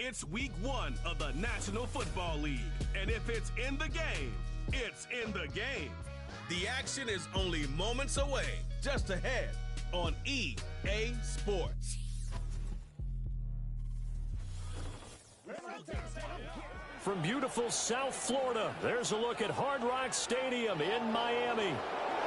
It's week 1 of the National Football League. And if it's in the game, it's in the game. The action is only moments away, just ahead on EA Sports. From beautiful South Florida, there's a look at Hard Rock Stadium in Miami.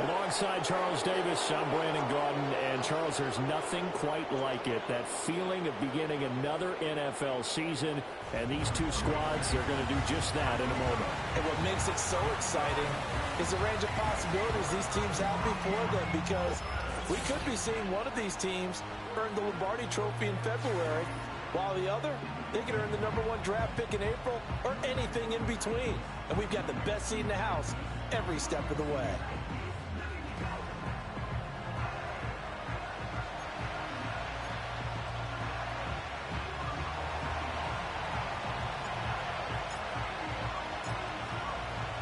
Alongside Charles Davis, I'm Brandon Gaudin. And Charles, there's nothing quite like it. That feeling of beginning another NFL season. And these two squads, they're going to do just that in a moment. And what makes it so exciting is the range of possibilities these teams have before them, because we could be seeing one of these teams earn the Lombardi Trophy in February, while the other, they could earn the #1 draft pick in April or anything in between. And we've got the best seat in the house every step of the way.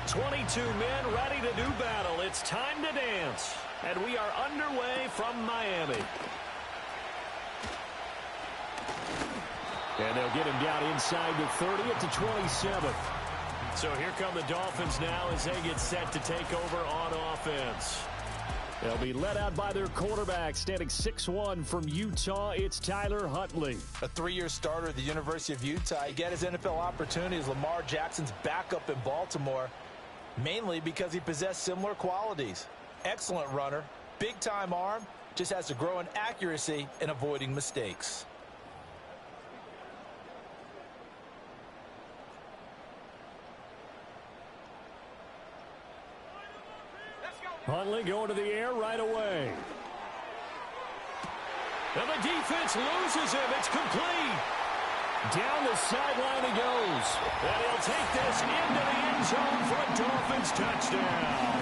"22 men ready to do battle. It's time to dance." And we are underway from Miami. And they'll get him down inside the 30 at the 27. So here come the Dolphins now as they get set to take over on offense. They'll be led out by their quarterback, standing 6'1" from Utah. It's Tyler Huntley. A 3-year starter at the University of Utah. He got his NFL opportunity as Lamar Jackson's backup in Baltimore, mainly because he possessed similar qualities. Excellent runner, big-time arm, just has to grow in accuracy and avoiding mistakes. Huntley going to the air right away. And the defense loses him. It's complete. Down the sideline he goes. And he'll take this into the end zone for a Dolphins touchdown.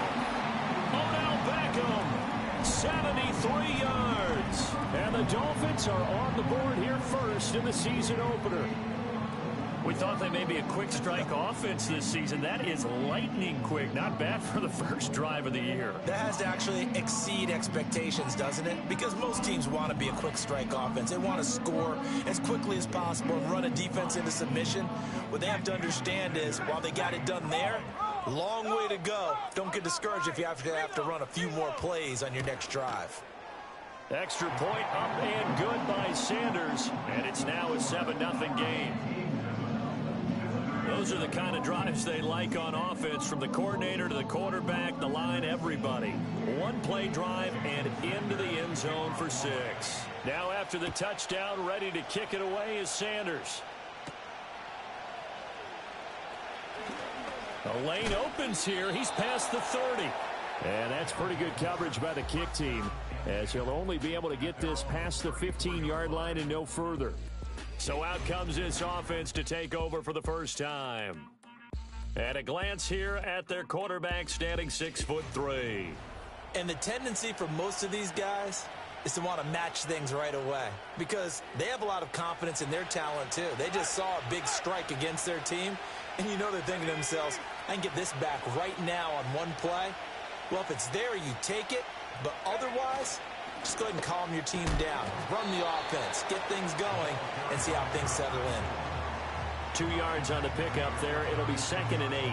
Odell Beckham, 73 yards. And the Dolphins are on the board here first in the season opener. We thought they may be a quick strike offense this season. That is lightning quick. Not bad for the first drive of the year. That has to actually exceed expectations, doesn't it? Because most teams want to be a quick strike offense. They want to score as quickly as possible and run a defense into submission. What they have to understand is, while they got it done there, long way to go. Don't get discouraged if you have to run a few more plays on your next drive. Extra point up and good by Sanders. And it's now a 7-0 game. Those are the kind of drives they like on offense, from the coordinator to the quarterback, the line, everybody. One-play drive and into the end zone for 6. Now after the touchdown, ready to kick it away is Sanders. The lane opens here. He's past the 30. And that's pretty good coverage by the kick team, as he'll only be able to get this past the 15-yard line and no further. So out comes this offense to take over for the first time. At a glance here at their quarterback, standing 6'3". And the tendency for most of these guys is to want to match things right away, because they have a lot of confidence in their talent too. They just saw a big strike against their team, and you know they're thinking to themselves, I can get this back right now on one play. Well, if it's there, you take it, but otherwise, just go ahead and calm your team down. Run the offense. Get things going and see how things settle in. 2 yards on the pickup there. It'll be 2nd and 8.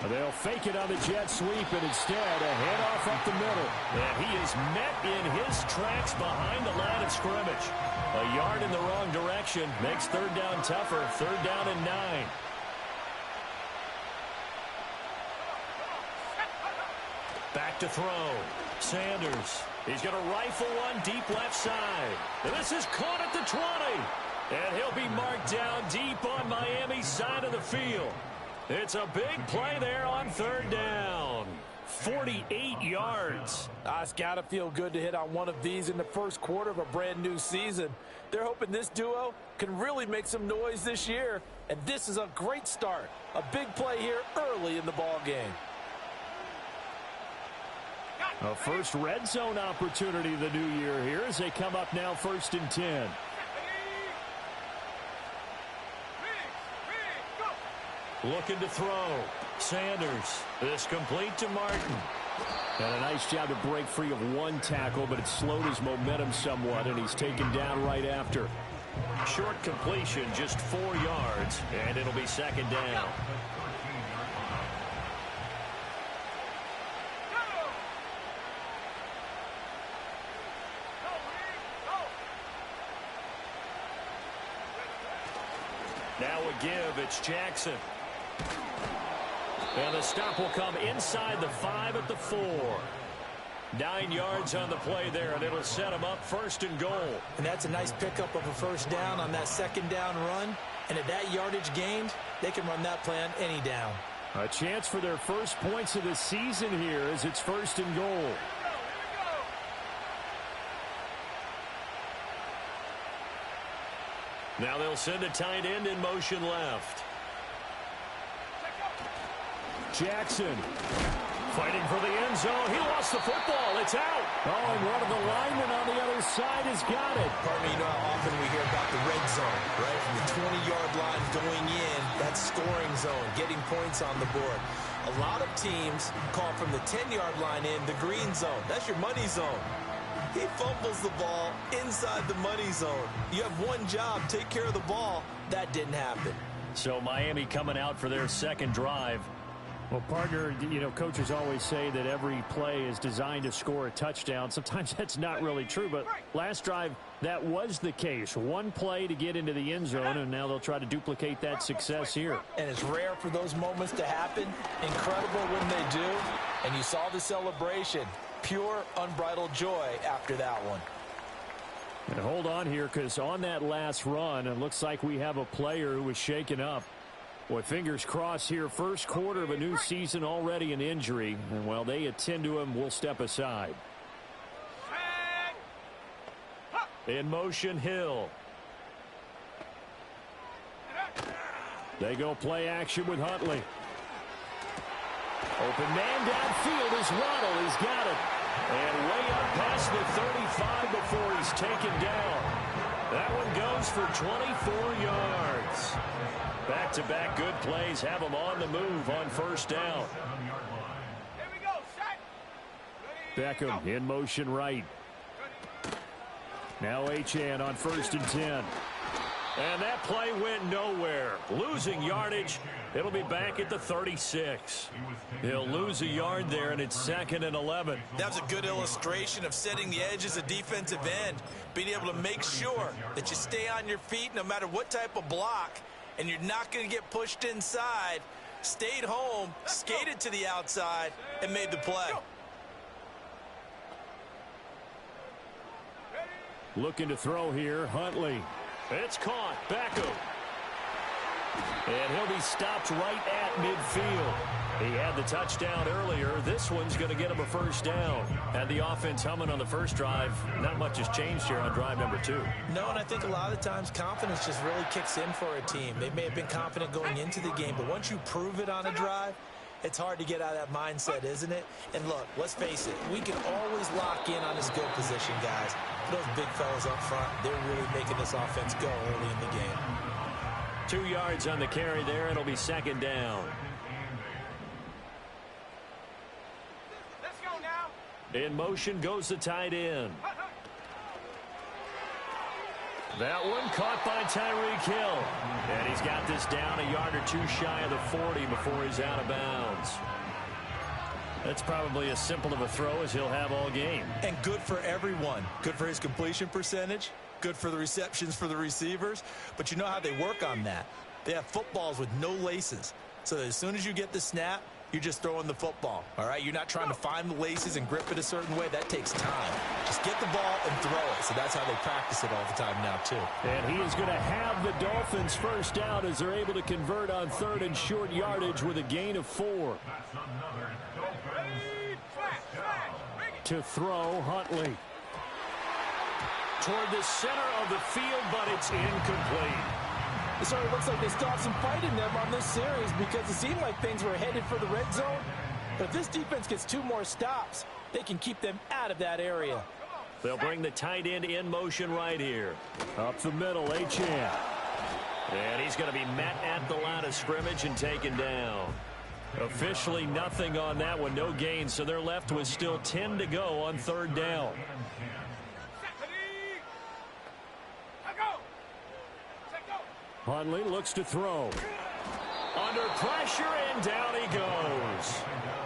They'll fake it on the jet sweep, and instead a handoff up the middle. And he is met in his tracks behind the line of scrimmage. A yard in the wrong direction makes 3rd down tougher. 3rd down and 9. Back to throw. Sanders. He's going to rifle one deep left side. And this is caught at the 20. And he'll be marked down deep on Miami's side of the field. It's a big play there on 3rd down. 48 yards. It's got to feel good to hit on one of these in the first quarter of a brand new season. They're hoping this duo can really make some noise this year. And this is a great start. A big play here early in the ball game. A first red zone opportunity the new year here as they come up now 1st and 10. Looking to throw. Sanders. This complete to Martin. And a nice job to break free of one tackle, but it slowed his momentum somewhat, and he's taken down right after. Short completion, just 4 yards, and it'll be second down. Now a give, it's Jackson. And the stop will come inside the 5 at the 4. 9 yards on the play there, and it'll set him up 1st and goal. And that's a nice pickup of a first down on that second down run. And at that yardage gained, they can run that play on any down. A chance for their first points of the season here as it's 1st and goal. Now they'll send a tight end in motion left. Jackson fighting for the end zone. He lost the football. It's out. Oh, and one of the linemen on the other side has got it. Pardon me, you know how often we hear about the red zone, right? From the 20-yard line going in, that scoring zone, getting points on the board. A lot of teams call from the 10-yard line in the green zone. That's your money zone. He fumbles the ball inside the money zone. You have one job, take care of the ball. That didn't happen. So Miami coming out for their second drive. Well, partner, you know, coaches always say that every play is designed to score a touchdown. Sometimes that's not really true, but last drive, that was the case. One play to get into the end zone, and now they'll try to duplicate that success here. And it's rare for those moments to happen. Incredible when they do. And you saw the celebration. Pure, unbridled joy after that one. And hold on here, because on that last run, it looks like we have a player who was shaken up. Boy, fingers crossed here. First quarter of a new season, already an injury. And while they attend to him, we'll step aside. In motion, Hill. They go play action with Huntley. Open man downfield is Waddle. He's got it. And way up past the 35 before he's taken down. That one goes for 24 yards. Back-to-back good plays have them on the move on first down. Beckham in motion right. Now Achane on 1st and 10. And that play went nowhere. Losing yardage. It'll be back at the 36. He'll lose a yard there, and it's 2nd and 11. That was a good illustration of setting the edge as a defensive end. Being able to make sure that you stay on your feet no matter what type of block. And you're not going to get pushed inside. Stayed home, skated to the outside, and made the play. Looking to throw here, Huntley. It's caught. Beckham. And he'll be stopped right at midfield. He had the touchdown earlier. This one's going to get him a first down. Had the offense humming on the first drive. Not much has changed here on drive number 2. No, and I think a lot of the times confidence just really kicks in for a team. They may have been confident going into the game, but once you prove it on a drive, it's hard to get out of that mindset, isn't it? And look, let's face it, we can always lock in on a skill position, guys. Those big fellas up front, they're really making this offense go early in the game. 2 yards on the carry there. It'll be second down. Let's go now. In motion goes the tight end. That one caught by Tyreek Hill. And he's got this down a yard or two shy of the 40 before he's out of bounds. That's probably as simple of a throw as he'll have all game. And good for everyone. Good for his completion percentage. Good for the receptions for the receivers. But you know how they work on that. They have footballs with no laces. So as soon as you get the snap, you're just throwing the football. All right? You're not trying to find the laces and grip it a certain way. That takes time. Just get the ball and throw it. So that's how they practice it all the time now, too. And he is going to have the Dolphins first down as they're able to convert on 3rd and short yardage with a gain of 4. To throw, Huntley. Toward the center of the field, but it's incomplete. It sort of looks like they stopped some fight in them on this series because it seemed like things were headed for the red zone. But if this defense gets 2 more stops, they can keep them out of that area. They'll bring the tight end in motion right here. Up the middle, Achane. And he's going to be met at the line of scrimmage and taken down. Officially nothing on that one, no gain, so they're left with still 10 to go on third down. Hundley looks to throw. Under pressure, and down he goes.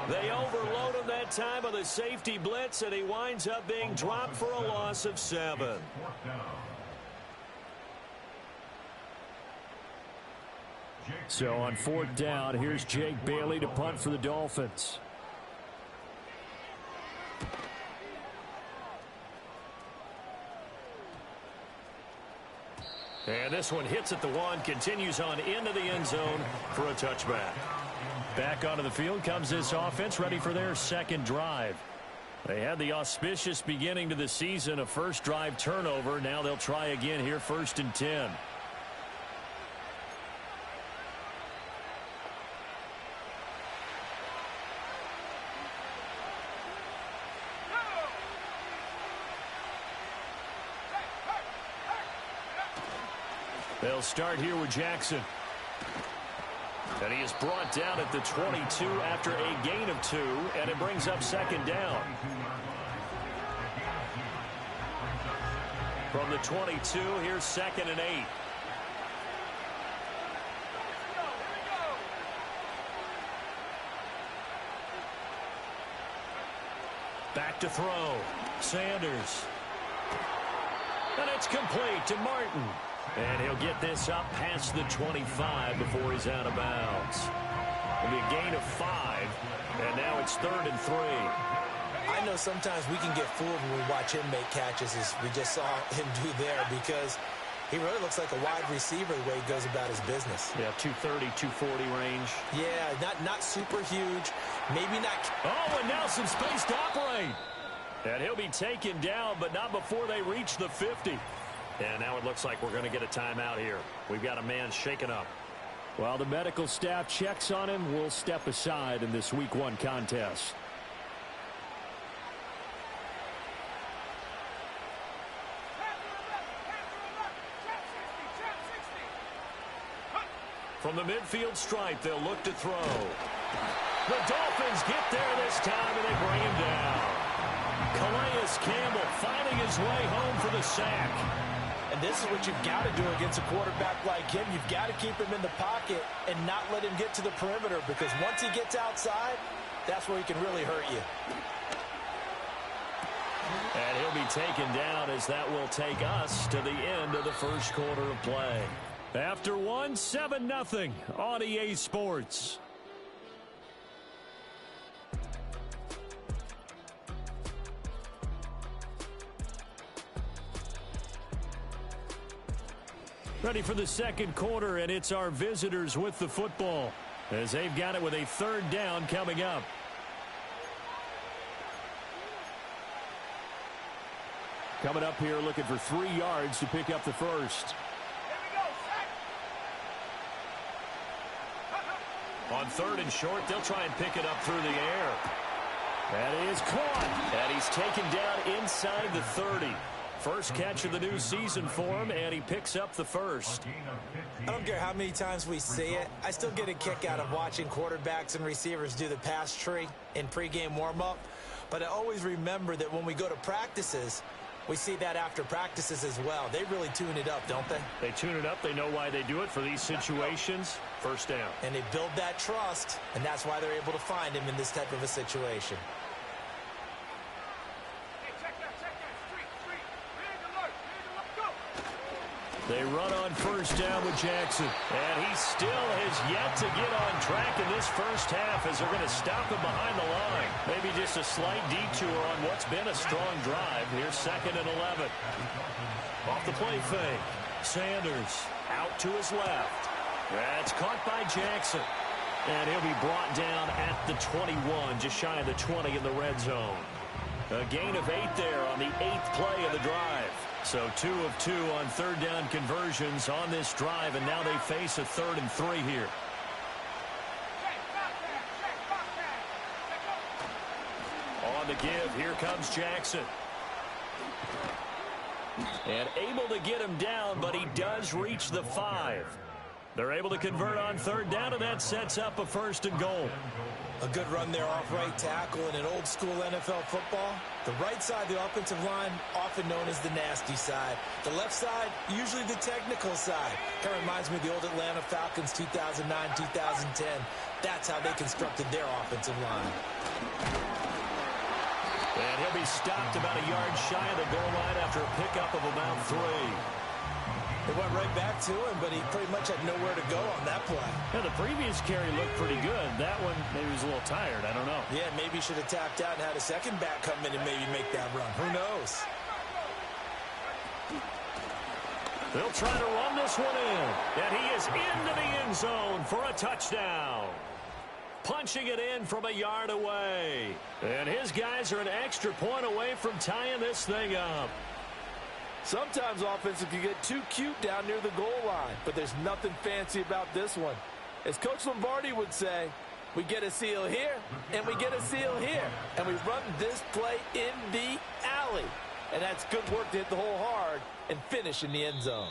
They overload him that time with a safety blitz, and he winds up being dropped for a loss of 7. So on fourth down, here's Jake Bailey to punt for the Dolphins. And this one hits at the 1, continues on into the end zone for a touchback. Back onto the field comes this offense, ready for their second drive. They had the auspicious beginning to the season, a first drive turnover. Now they'll try again here, 1st and 10. They'll start here with Jackson. And he is brought down at the 22 after a gain of 2, and it brings up 2nd down. From the 22, here's 2nd and 8. Back to throw. Sanders. And it's complete to Martin. And he'll get this up past the 25 before he's out of bounds. It'll be a gain of 5, and now it's 3rd and 3. I know sometimes we can get fooled when we watch him make catches, as we just saw him do there, because he really looks like a wide receiver the way he goes about his business. Yeah, 230, 240 range. Yeah, not super huge, maybe not. Oh, and now some space to operate. And he'll be taken down, but not before they reach the 50. And now it looks like we're going to get a timeout here. We've got a man shaken up. While the medical staff checks on him, we'll step aside in this Week 1 contest. From the midfield stripe, they'll look to throw. The Dolphins get there this time, and they bring him down. Calais Campbell finding his way home for the sack. And this is what you've got to do against a quarterback like him. You've got to keep him in the pocket and not let him get to the perimeter, because once he gets outside, that's where he can really hurt you. And he'll be taken down, as that will take us to the end of the first quarter of play. After 1, 7-0 on EA Sports. Ready for the second quarter, and it's our visitors with the football, as they've got it with a 3rd down coming up. Coming up here, looking for 3 yards to pick up the first. On 3rd and short, they'll try and pick it up through the air. That is caught, and he's taken down inside the 30. First catch of the new season for him, and he picks up the first. I don't care how many times we see it. I still get a kick out of watching quarterbacks and receivers do the pass tree in pregame warm-up. But I always remember that when we go to practices, we see that after practices as well. They really tune it up, don't they? They tune it up. They know why they do it for these situations. First down. And they build that trust, and that's why they're able to find him in this type of a situation. They run on first down with Jackson. And he still has yet to get on track in this first half, as they're going to stop him behind the line. Maybe just a slight detour on what's been a strong drive. Here's 2nd and 11. Off the play fake. Sanders out to his left. That's caught by Jackson. And he'll be brought down at the 21, just shy of the 20 in the red zone. A gain of 8 there on the 8th play of the drive. So 2 of 2 on 3rd down conversions on this drive, and now they face a 3rd and 3 here. On the give, here comes Jackson. And able to get him down, but he does reach the 5. They're able to convert on third down, and that sets up a 1st and goal. A good run there off right tackle in an old-school NFL football. The right side of the offensive line, often known as the nasty side. The left side, usually the technical side. Kind of reminds me of the old Atlanta Falcons 2009-2010. That's how they constructed their offensive line. And he'll be stopped about a yard shy of the goal line after a pickup of about 3. It went right back to him, but he pretty much had nowhere to go on that play. Yeah, the previous carry looked pretty good. That one, maybe he was a little tired. I don't know. Yeah, maybe he should have tapped out and had a second back come in and maybe make that run. Who knows? They'll try to run this one in. And he is into the end zone for a touchdown. Punching it in from a yard away. And his guys are an extra point away from tying this thing up. Sometimes offenses can get too cute down near the goal line, but there's nothing fancy about this one. As Coach Lombardi would say, we get a seal here, and we get a seal here, and we run this play in the alley. And that's good work to hit the hole hard and finish in the end zone.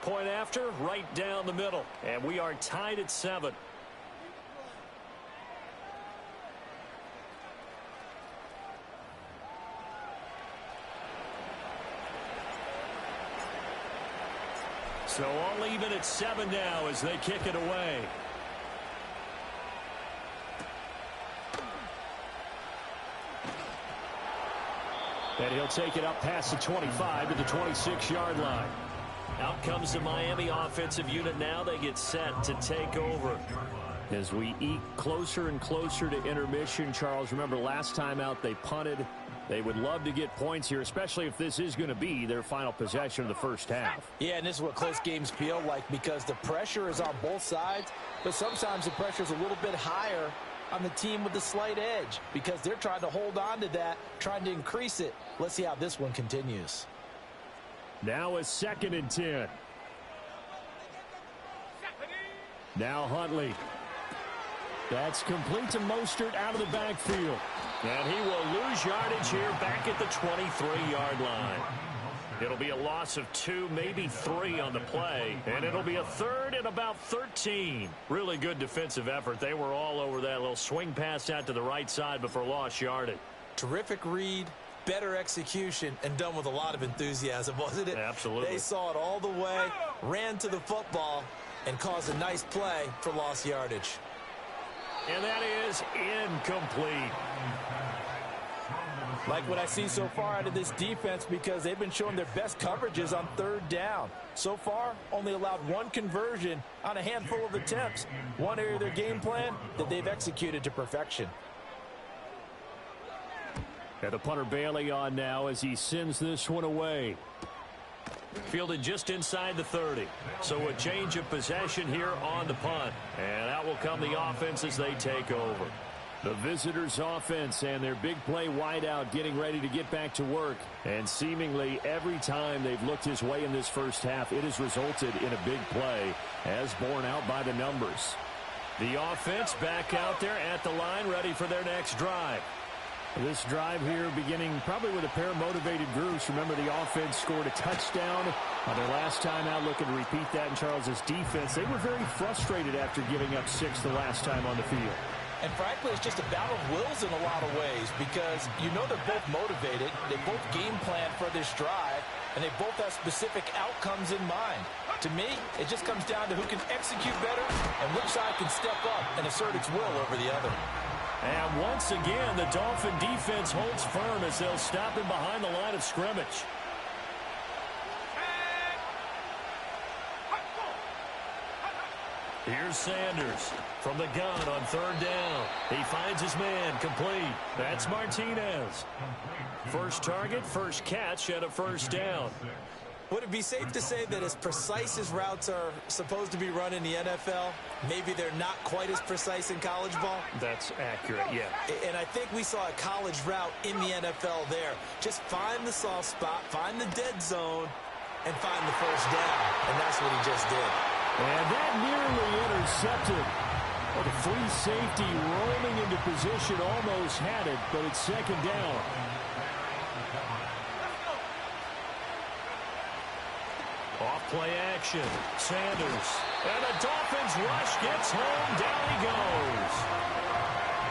Point after, right down the middle, and we are tied at 7. So all even at 7 now as they kick it away. And he'll take it up past the 25 to the 26-yard line. Out comes the Miami offensive unit now. They get set to take over. As we eke closer and closer to intermission, Charles, remember last time out they punted. They would love to get points here, especially if this is going to be their final possession of the first half. Yeah, and this is what close games feel like because the pressure is on both sides, but sometimes the pressure is a little bit higher on the team with the slight edge because they're trying to hold on to that, trying to increase it. Let's see how this one continues. Now a 2nd and 10. Now Huntley. That's complete to Mostert out of the backfield. And he will lose yardage here back at the 23-yard line. It'll be a loss of 2, maybe 3 on the play. And it'll be a 3rd and about 13. Really good defensive effort. They were all over that little swing pass out to the right side before lost yardage. Terrific read, better execution, and done with a lot of enthusiasm, wasn't it? Absolutely. They saw it all the way, ran to the football, and caused a nice play for lost yardage. And that is incomplete. Like what I see so far out of this defense because they've been showing their best coverages on 3rd down. So far, only allowed 1 conversion on a handful of attempts. One area of their game plan that they've executed to perfection. And the punter Bailey on now as he sends this one away. Fielded just inside the 30. So a change of possession here on the punt. And out will come the offense as they take over. The visitors' offense and their big play wideout getting ready to get back to work. And seemingly every time they've looked his way in this first half, it has resulted in a big play as borne out by the numbers. The offense back out there at the line ready for their next drive. This drive here beginning probably with a pair of motivated groups. Remember, the offense scored a touchdown on their last time out. Looking to repeat that in Charles's defense. They were very frustrated after giving up 6 the last time on the field. And frankly, it's just a battle of wills in a lot of ways because you know they're both motivated. They both game plan for this drive, and they both have specific outcomes in mind. To me, it just comes down to who can execute better and which side can step up and assert its will over the other. And once again, the Dolphin defense holds firm as they'll stop him behind the line of scrimmage. Here's Sanders from the gun on 3rd down. He finds his man complete. That's Martinez. First target, first catch, and a 1st down. Would it be safe to say that as precise as routes are supposed to be run in the NFL, maybe they're not quite as precise in college ball? That's accurate, yeah. And I think we saw a college route in the NFL there. Just find the soft spot, find the dead zone, and find the 1st down. And that's what he just did. And that nearly intercepted. Well, the free safety rolling into position almost had it, but it's 2nd down. Off play action. Sanders. And the Dolphins rush gets home. Down he goes.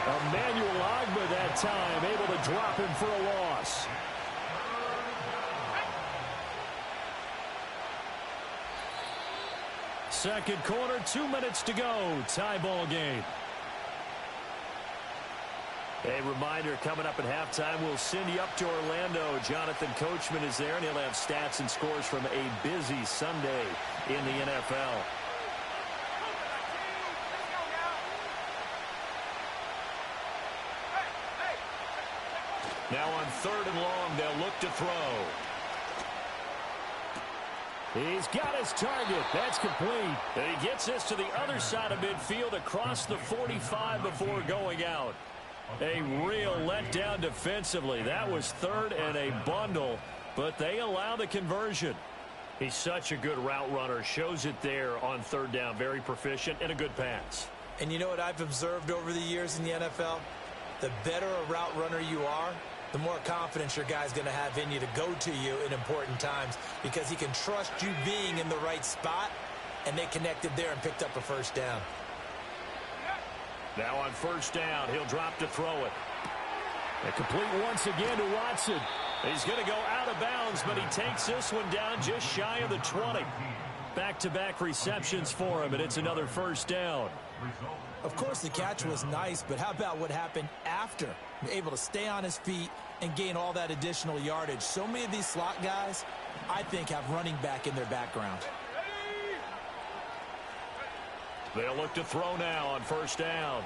Emmanuel Ogbah that time able to drop him for a loss. Second quarter, 2 minutes to go. Tie ball game. A reminder, coming up at halftime, we'll send you up to Orlando. Jonathan Coachman is there, and he'll have stats and scores from a busy Sunday in the NFL. Now on 3rd and long, they'll look to throw. He's got his target. That's complete. And he gets this to the other side of midfield across the 45 before going out. A real letdown defensively. That was 3rd and a bundle, but they allow the conversion. He's such a good route runner. Shows it there on 3rd down. Very proficient and a good pass. And you know what I've observed over the years in the NFL? The better a route runner you are, the more confidence your guy's going to have in you to go to you in important times because he can trust you being in the right spot, and they connected there and picked up a 1st down. Now on 1st down, he'll drop to throw it. And complete once again to Watson. He's going to go out of bounds, but he takes this one down just shy of the 20. Back-to-back receptions for him, and it's another 1st down. Of course, the catch was nice, but how about what happened after? Able to stay on his feet and gain all that additional yardage. So many of these slot guys, I think, have running back in their background. They'll look to throw now on 1st down.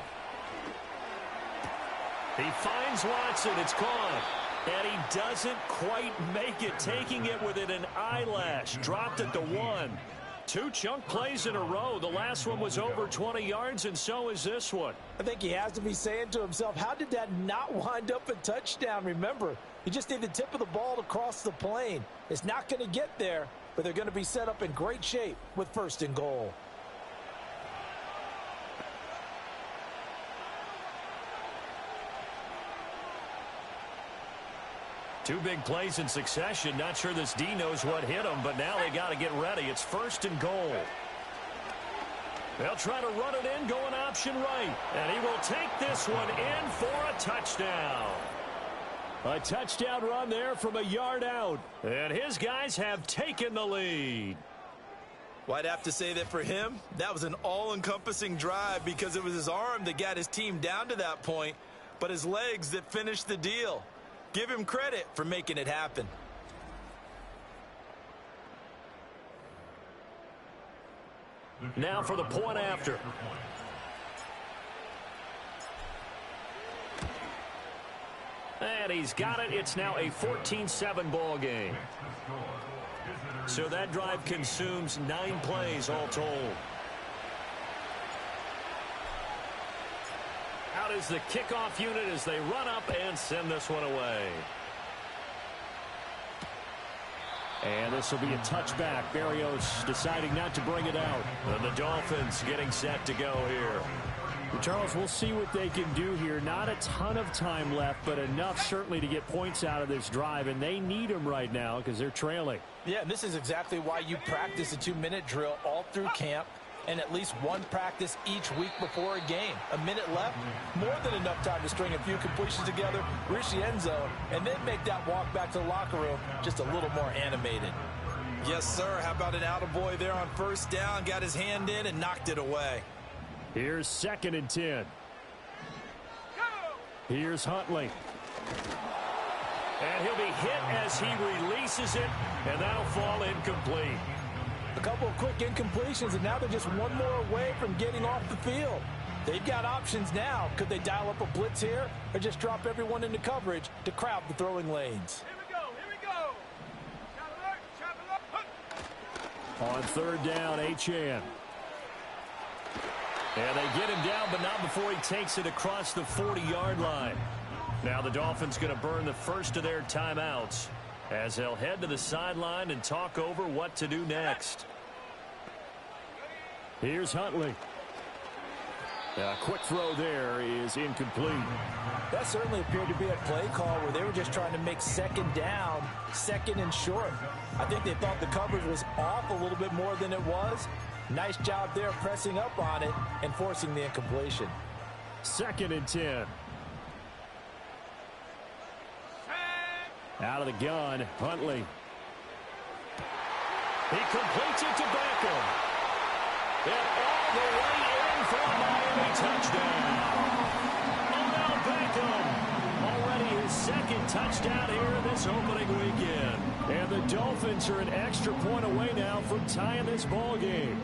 He finds Watson. It's gone. And he doesn't quite make it, taking it within an eyelash. Dropped at the 1. 2 chunk plays in a row. The last one was over 20 yards, and so is this one. I think he has to be saying to himself, how did that not wind up a touchdown? Remember, you just need the tip of the ball to cross the plane. It's not going to get there, but they're going to be set up in great shape with 1st and goal. Two big plays in succession. Not sure this D knows what hit him, but now they got to get ready. It's 1st and goal. They'll try to run it in, going option right. And he will take this one in for a touchdown. A touchdown run there from a yard out. And his guys have taken the lead. Well, I'd have to say that for him, that was an all-encompassing drive because it was his arm that got his team down to that point, but his legs that finished the deal. Give him credit for making it happen. Now for the point after. And he's got it. It's now a 14-7 ball game. So that drive consumes 9 plays all told. Out is the kickoff unit as they run up and send this one away. And this will be a touchback. Berrios deciding not to bring it out. And the Dolphins getting set to go here. Charles, we'll see what they can do here. Not a ton of time left, but enough certainly to get points out of this drive, and they need them right now because they're trailing. Yeah, and this is exactly why you practice a 2-minute drill all through camp and at least one practice each week before a game. A minute left, more than enough time to string a few completions together, reach the end zone, and then make that walk back to the locker room just a little more animated. Yes, sir. How about an attaboy there on 1st down? Got his hand in and knocked it away. Here's 2nd and 10. Here's Huntley. And he'll be hit as he releases it, and that'll fall incomplete. A couple of quick incompletions, and now they're just one more away from getting off the field. They've got options now. Could they dial up a blitz here or just drop everyone into coverage to crowd the throwing lanes? Here we go. On 3rd down, Achane. And they get him down, but not before he takes it across the 40-yard line. Now the Dolphins going to burn the first of their timeouts as they'll head to the sideline and talk over what to do next. Here's Huntley. Quick throw there is incomplete. That certainly appeared to be a play call where they were just trying to make second down, second and short. I think they thought the coverage was off a little bit more than it was. Nice job there pressing up on it and forcing the incompletion. 2nd and 10. Out of the gun, Huntley. He completes it to Beckham. And all the way in for a Miami touchdown. Odell Beckham, already his 2nd touchdown here this opening weekend. And the Dolphins are an extra point away now from tying this ball game.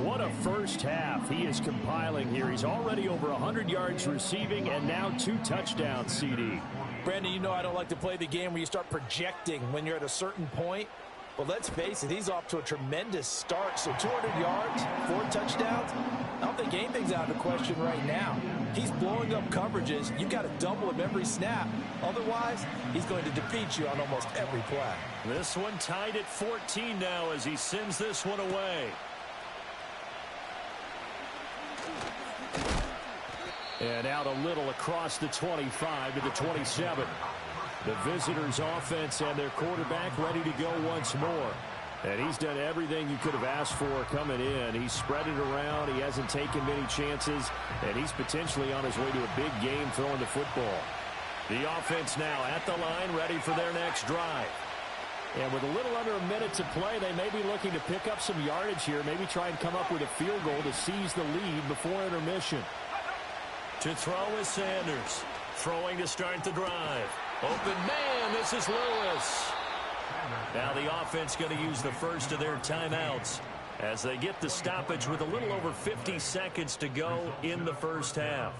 What a first half he is compiling here. He's already over 100 yards receiving and now 2 touchdowns, CD. Brandon, you know I don't like to play the game where you start projecting when you're at a certain point. But let's face it, he's off to a tremendous start. So 200 yards, 4 touchdowns. I don't think anything's out of the question right now. He's blowing up coverages. You've got to double him every snap. Otherwise, he's going to defeat you on almost every play. This one tied at 14 now as he sends this one away. And out a little across the 25 to the 27. The visitors' offense and their quarterback ready to go once more. And he's done everything you could have asked for coming in. He's spread it around. He hasn't taken many chances. And he's potentially on his way to a big game throwing the football. The offense now at the line, ready for their next drive. And with a little under a minute to play, they may be looking to pick up some yardage here. Maybe try and come up with a field goal to seize the lead before intermission. To throw is Sanders. Throwing to start the drive. Open man, this is Lewis. Now the offense going to use the first of their timeouts as they get the stoppage with a little over 50 seconds to go in the first half.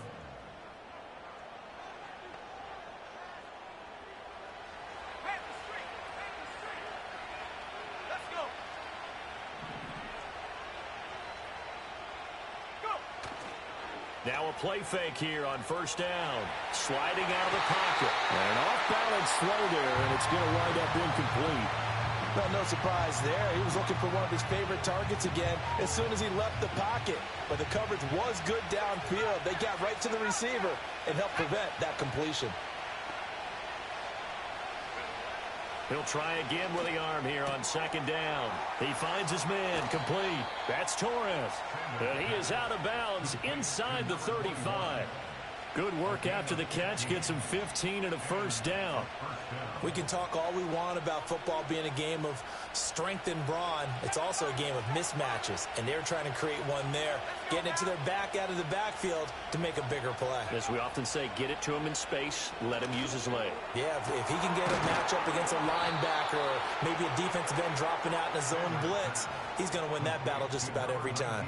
Now a play fake here on first down. Sliding out of the pocket. And an off-balance throw there, and it's going to wind up incomplete. Well, no surprise there. He was looking for one of his favorite targets again as soon as he left the pocket. But the coverage was good downfield. They got right to the receiver and helped prevent that completion. He'll try again with the arm here on second down. He finds his man, complete. That's Torres. And he is out of bounds inside the 35. Good work after the catch. Gets him 15 and a first down. We can talk all we want about football being a game of strength and brawn. It's also a game of mismatches, and they're trying to create one there, getting it to their back out of the backfield to make a bigger play. As we often say, get it to him in space, let him use his leg. Yeah, if he can get a matchup against a linebacker or maybe a defensive end dropping out in a zone blitz, he's going to win that battle just about every time.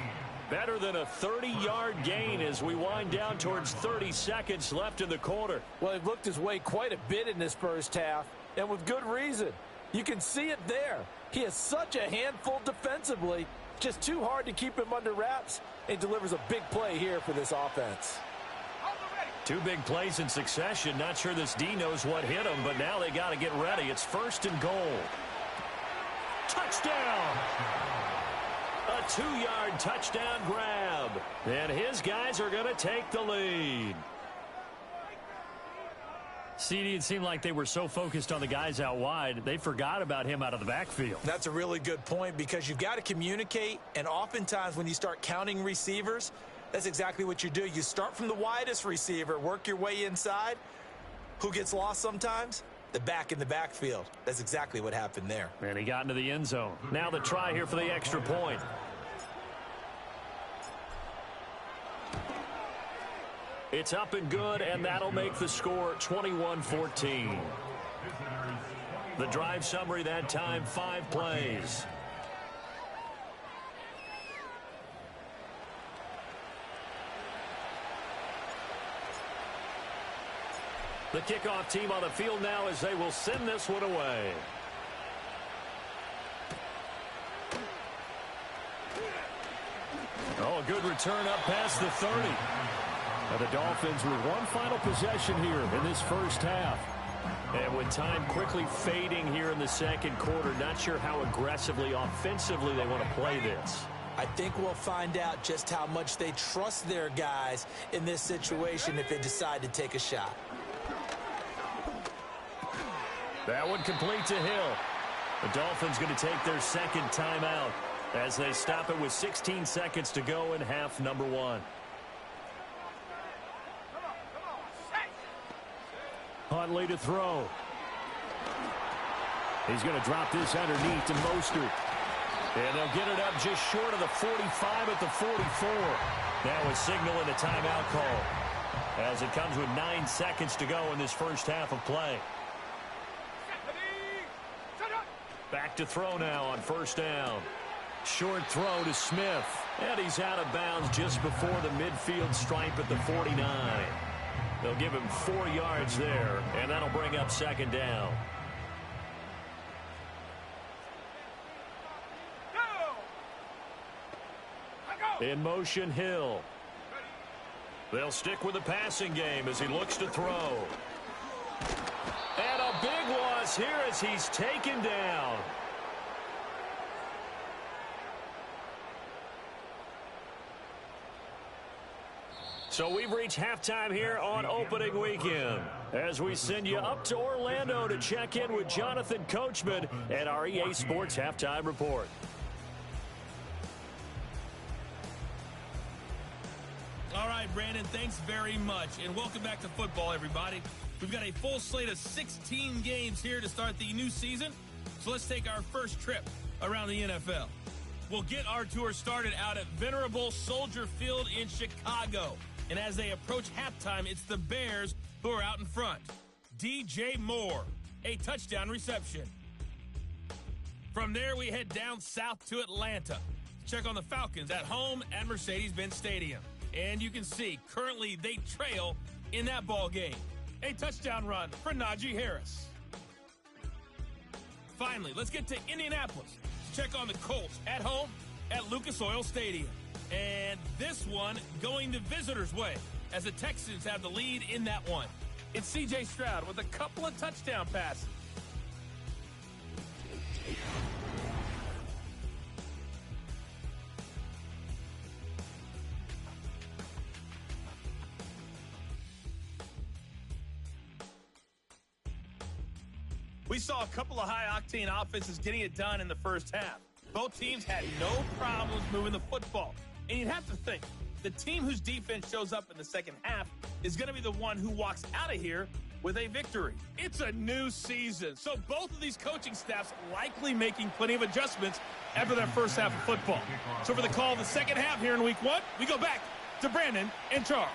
Better than a 30-yard gain as we wind down towards 30 seconds left in the quarter. Well, he looked his way quite a bit in this first half, and with good reason. You can see it there. He is such a handful defensively. Just too hard to keep him under wraps, and delivers a big play here for this offense. 2 big plays in succession. Not sure this D knows what hit him, but now they got to get ready. It's first and goal. Touchdown! A 2-yard touchdown grab. And his guys are going to take the lead. CD, it seemed like they were so focused on the guys out wide, they forgot about him out of the backfield. That's a really good point because you've got to communicate, and oftentimes when you start counting receivers, that's exactly what you do. You start from the widest receiver, work your way inside. Who gets lost sometimes? The back in the backfield. That's exactly what happened there. And he got into the end zone. Now the try here for the extra point. It's up and good, and that'll make the score 21-14. The drive summary that time, 5 plays. The kickoff team on the field now as they will send this one away. Oh, a good return up past the 30. Now the Dolphins with one final possession here in this first half. And with time quickly fading here in the second quarter, not sure how aggressively, offensively they want to play this. I think we'll find out just how much they trust their guys in this situation if they decide to take a shot. That one complete to Hill. The Dolphins going to take their second timeout as they stop it with 16 seconds to go in half number 1. Huntley to throw. He's going to drop this underneath to Mostert. And they'll get it up just short of the 45 at the 44. That was signaling a timeout call as it comes with 9 seconds to go in this first half of play. Back to throw now on first down. Short throw to Smith. And he's out of bounds just before the midfield stripe at the 49. They'll give him 4 yards there, and that'll bring up second down. In motion, Hill. They'll stick with the passing game as he looks to throw. And a big loss here as he's taken down. So we've reached halftime here on opening weekend as we send you up to Orlando to check in with Jonathan Coachman at our EA Sports Halftime Report. All right, Brandon, thanks very much. And welcome back to football, everybody. We've got a full slate of 16 games here to start the new season. So let's take our first trip around the NFL. We'll get our tour started out at Venerable Soldier Field in Chicago. And as they approach halftime, it's the Bears who are out in front. DJ Moore, a touchdown reception. From there, we head down south to Atlanta. Check on the Falcons at home at Mercedes-Benz Stadium. And you can see, currently they trail in that ball game. A touchdown run for Najee Harris. Finally, let's get to Indianapolis. Check on the Colts at home at Lucas Oil Stadium. And this one going the visitors' way as the Texans have the lead in that one. It's C.J. Stroud with a couple of touchdown passes. We saw a couple of high-octane offenses getting it done in the first half. Both teams had no problems moving the football. And you'd have to think, the team whose defense shows up in the second half is going to be the one who walks out of here with a victory. It's a new season, so both of these coaching staffs likely making plenty of adjustments after that first half of football. So for the call of the second half here in week 1, we go back to Brandon and Charles.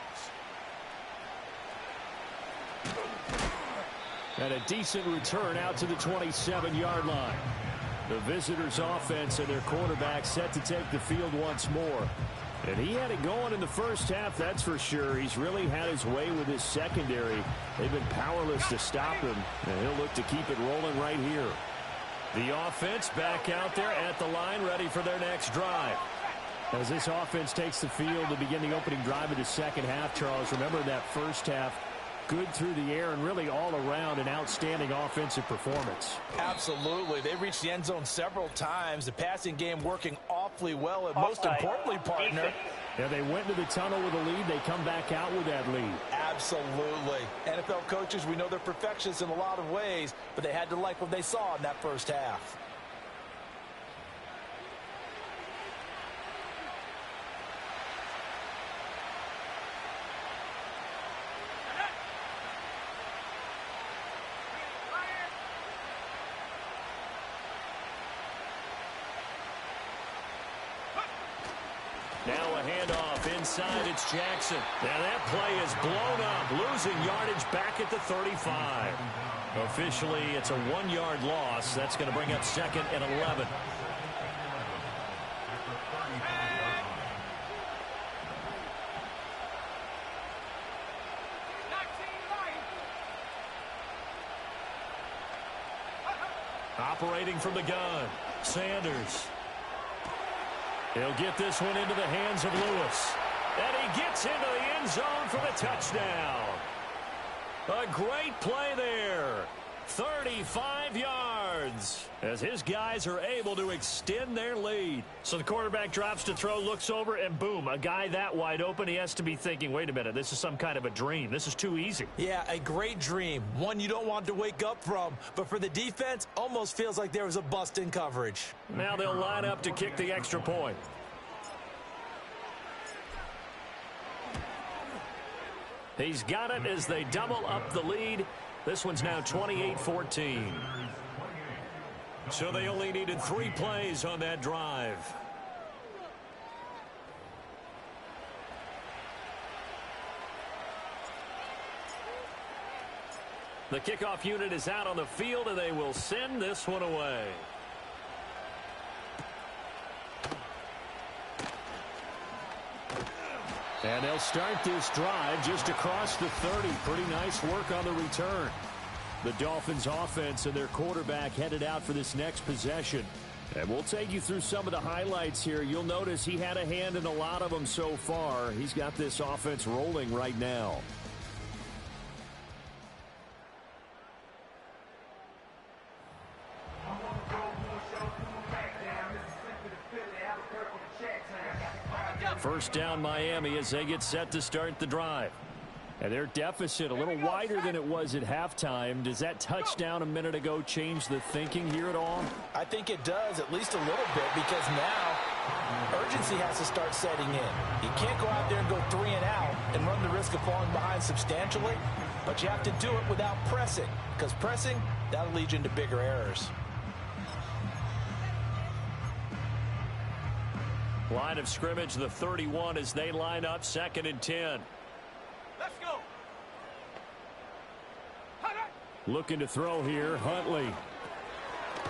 And a decent return out to the 27-yard line. The visitors' offense and their quarterback set to take the field once more. And he had it going in the first half, that's for sure. He's really had his way with his secondary. They've been powerless to stop him, and he'll look to keep it rolling right here. The offense back out there at the line, ready for their next drive. As this offense takes the field to begin the opening drive of the second half, Charles, remember that first half, good through the air and really all around an outstanding offensive performance. Absolutely. They reached the end zone several times. The passing game working awfully well. And most importantly, partner, yeah, they went to the tunnel with a lead. They come back out with that lead. Absolutely. NFL coaches, we know they're perfectionists in a lot of ways, but they had to like what they saw in that first half. Now a handoff inside, it's Jackson. Now that play is blown up, losing yardage back at the 35. Officially, it's a 1-yard loss. That's going to bring up second and 11. Operating from the gun, Sanders. He'll get this one into the hands of Lewis. And he gets into the end zone for the touchdown. A great play there. 35 yards. yards as his guys are able to extend their lead. So the quarterback drops to throw, looks over, and boom, a guy that wide open, he has to be thinking, wait a minute, this is some kind of a dream. This is too easy. Yeah, a great dream. One you don't want to wake up from. But for the defense, almost feels like there was a bust in coverage. Now they'll line up to kick the extra point. He's got it as they double up the lead. This one's now 28-14. So they only needed 3 plays on that drive. The kickoff unit is out on the field, and they will send this one away. And they'll start this drive just across the 30. Pretty nice work on the return. The Dolphins offense and their quarterback headed out for this next possession. And we'll take you through some of the highlights here. You'll notice he had a hand in a lot of them so far. He's got this offense rolling right now. First down Miami as they get set to start the drive. And their deficit a little wider than it was at halftime. Does that touchdown a minute ago change the thinking here at all? I think it does, at least a little bit, because now urgency has to start setting in. You can't go out there and go 3 and out and run the risk of falling behind substantially, but you have to do it without pressing, because pressing, that'll lead you into bigger errors. Line of scrimmage, the 31 as they line up, 2nd and 10. Let's go. Looking to throw here, Huntley.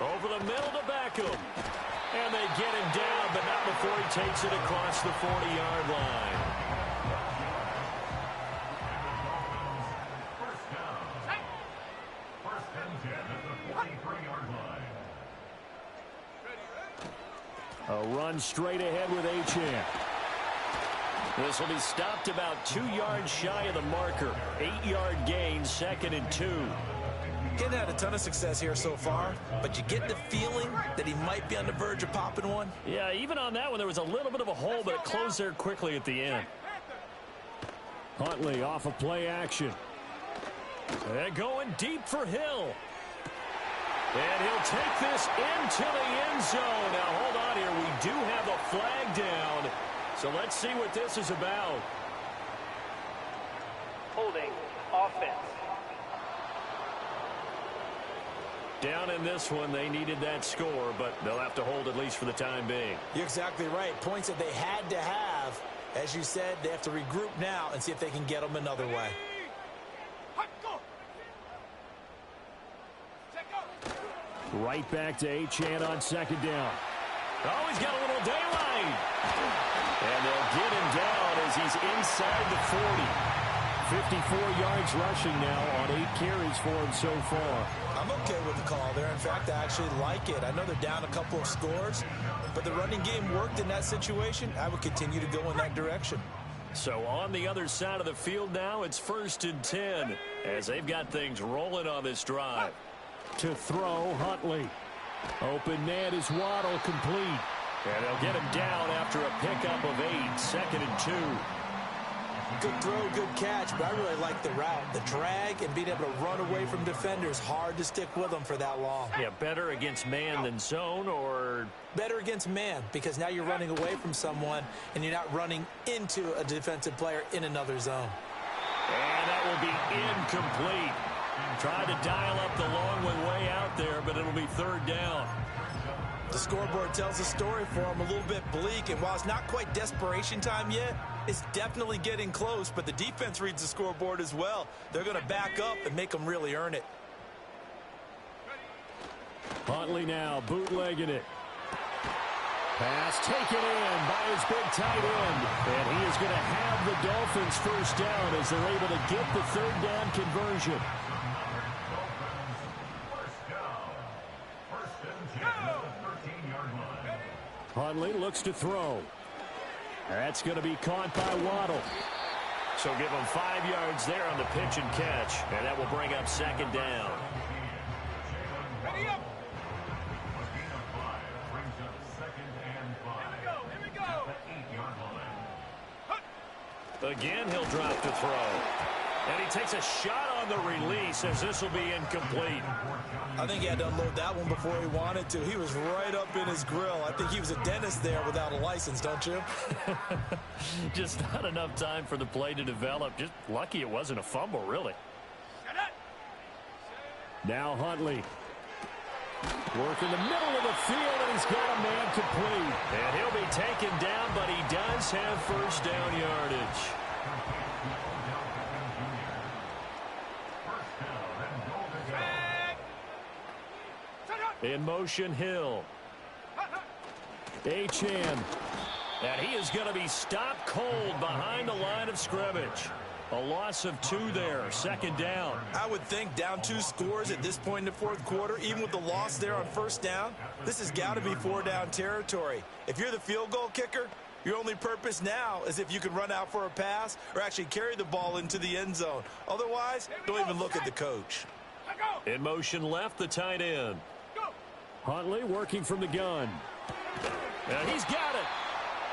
Over the middle to Beckham. And they get him down, but not before he takes it across the 40-yard line. First down. First and 10 at the 43-yard line. A run straight ahead with Achane. This will be stopped about 2 yards shy of the marker. 8-yard gain, 2nd and 2. Getting had a ton of success here so far, but you get the feeling that he might be on the verge of popping one. Yeah, even on that one, there was a little bit of a hole, but it closed there quickly at the end. Huntley off of play action. They're going deep for Hill. And he'll take this into the end zone. Now, hold on here. We do have a flag down. So let's see what this is about. Holding offense. Down in this one, they needed that score, but they'll have to hold at least for the time being. You're exactly right. Points that they had to have. As you said, they have to regroup now and see if they can get them another way. Right back to Achane on 2nd down. Oh, he's got a little daylight. And they'll get him down as he's inside the 40. 54 yards rushing now on 8 carries for him so far. I'm okay with the call there. In fact, I actually like it. I know they're down a couple of scores, but the running game worked in that situation. I would continue to go in that direction. So on the other side of the field now, it's 1st and 10 as they've got things rolling on this drive. To throw, Huntley. Open man is Waddle, complete. And they'll get him down after a pickup of 8, 2nd and 2. Good throw, good catch, but I really like the route. The drag and being able to run away from defenders, hard to stick with them for that long. Yeah, better against man than zone, or? Better against man, because now you're running away from someone and you're not running into a defensive player in another zone. And that will be incomplete. Tried to dial up the long one way out there, but it'll be 3rd down. The scoreboard tells a story for him, a little bit bleak, and while it's not quite desperation time yet, it's definitely getting close, but the defense reads the scoreboard as well. They're going to back up and make them really earn it. Huntley now bootlegging it. Pass taken in by his big tight end. And he is going to have the Dolphins first down as they're able to get the 3rd down conversion. Huntley looks to throw. That's going to be caught by Waddle. So give him 5 yards there on the pitch and catch. And that will bring up 2nd down. Again, he'll drop the throw. And he takes a shot on the release as this will be incomplete. I think he had to unload that one before he wanted to. He was right up in his grill. I think he was a dentist there without a license, don't you? Just not enough time for the play to develop. Just lucky it wasn't a fumble, really. Now Huntley. Work in the middle of the field, and he's got a man complete. And he'll be taken down, but he does have first down yardage. In motion, Hill. Achane. And he is going to be stopped cold behind the line of scrimmage. A loss of 2 there, second down. I would think down 2 scores at this point in the fourth quarter, even with the loss there on first down, this has got to be 4-down territory. If you're the field goal kicker, your only purpose now is if you can run out for a pass or actually carry the ball into the end zone. Otherwise, don't even look at the coach. In motion left, the tight end. Huntley working from the gun. And he's got it.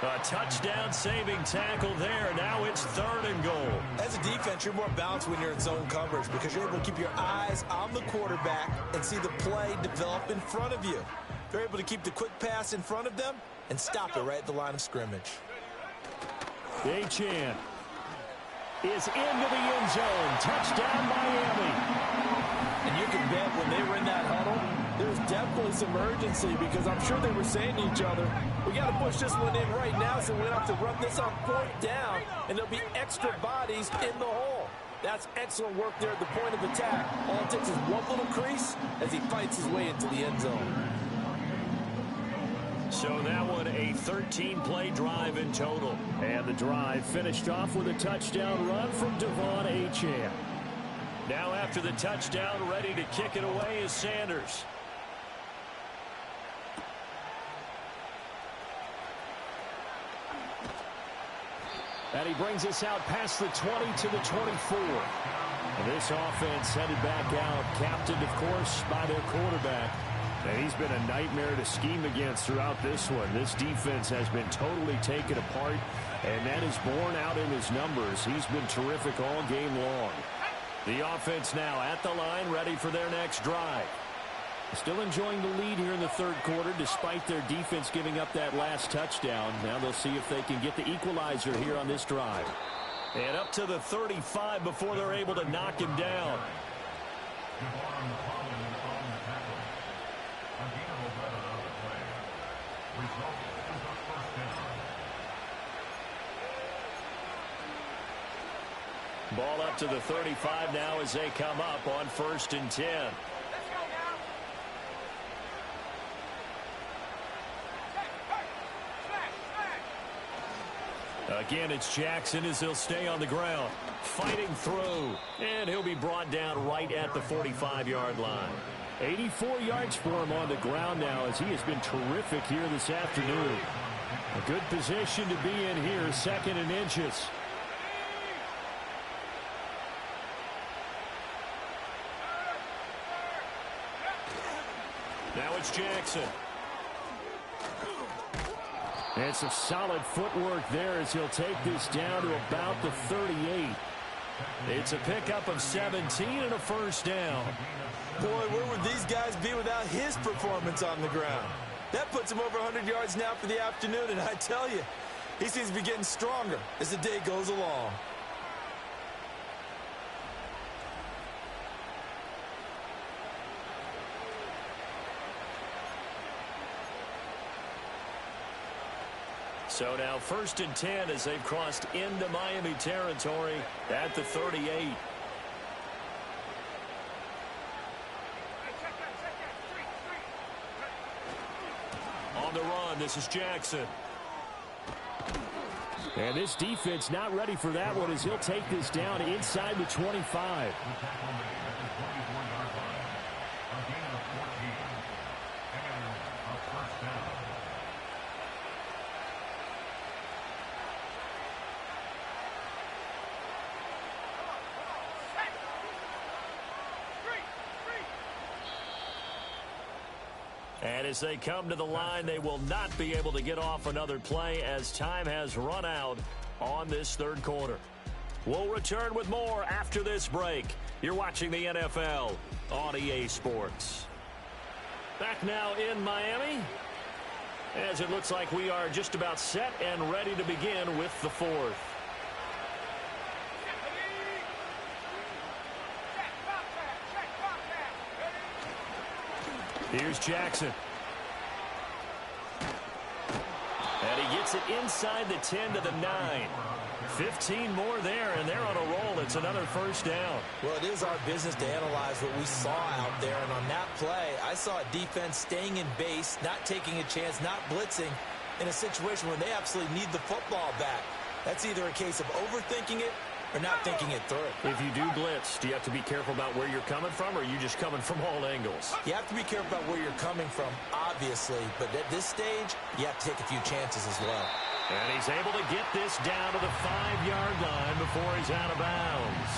A touchdown-saving tackle there. Now it's 3rd and goal. As a defense, you're more balanced when you're in zone coverage because you're able to keep your eyes on the quarterback and see the play develop in front of you. They're able to keep the quick pass in front of them and stop it right at the line of scrimmage. Achane is into the end zone. Touchdown, Miami. And you can bet when they were in that huddle, there's definitely some urgency because I'm sure they were saying to each other, we got to push this one in right now so we don't have to run this on 4th down, and there'll be extra bodies in the hole. That's excellent work there at the point of attack. All it takes is one little crease as he fights his way into the end zone. So that one a 13-play drive in total. And the drive finished off with a touchdown run from Devon Achane. Now after the touchdown, ready to kick it away is Sanders. And he brings us out past the 20 to the 24. And this offense headed back out, captained, of course, by their quarterback. And he's been a nightmare to scheme against throughout this one. This defense has been totally taken apart, and that is borne out in his numbers. He's been terrific all game long. The offense now at the line, ready for their next drive. Still enjoying the lead here in the third quarter, despite their defense giving up that last touchdown. Now they'll see if they can get the equalizer here on this drive. And up to the 35 before they're able to knock him down. Ball up to the 35 now as they come up on 1st and 10. Again, it's Jackson as he'll stay on the ground. Fighting through. And he'll be brought down right at the 45-yard line. 84 yards for him on the ground now as he has been terrific here this afternoon. A good position to be in here, 2nd and inches. Now it's Jackson. And some solid footwork there as he'll take this down to about the 38. It's a pickup of 17 and a first down. Boy, where would these guys be without his performance on the ground? That puts him over 100 yards now for the afternoon, and I tell you, he seems to be getting stronger as the day goes along. So now 1st and 10 as they've crossed into Miami territory at the 38. On the run, this is Jackson. And this defense not ready for that one as he'll take this down inside the 25. And as they come to the line, they will not be able to get off another play as time has run out on this third quarter. We'll return with more after this break. You're watching the NFL on EA Sports. Back now in Miami, as it looks like we are just about set and ready to begin with the fourth. Here's Jackson. And he gets it inside the 10 to the 9. 15 more there, and they're on a roll. It's another first down. Well, it is our business to analyze what we saw out there, and on that play, I saw a defense staying in base, not taking a chance, not blitzing in a situation where they absolutely need the football back. That's either a case of overthinking it or not thinking it through. If you do blitz, do you have to be careful about where you're coming from, or are you just coming from all angles? You have to be careful about where you're coming from, obviously, but at this stage, you have to take a few chances as well. And he's able to get this down to the 5-yard line before he's out of bounds.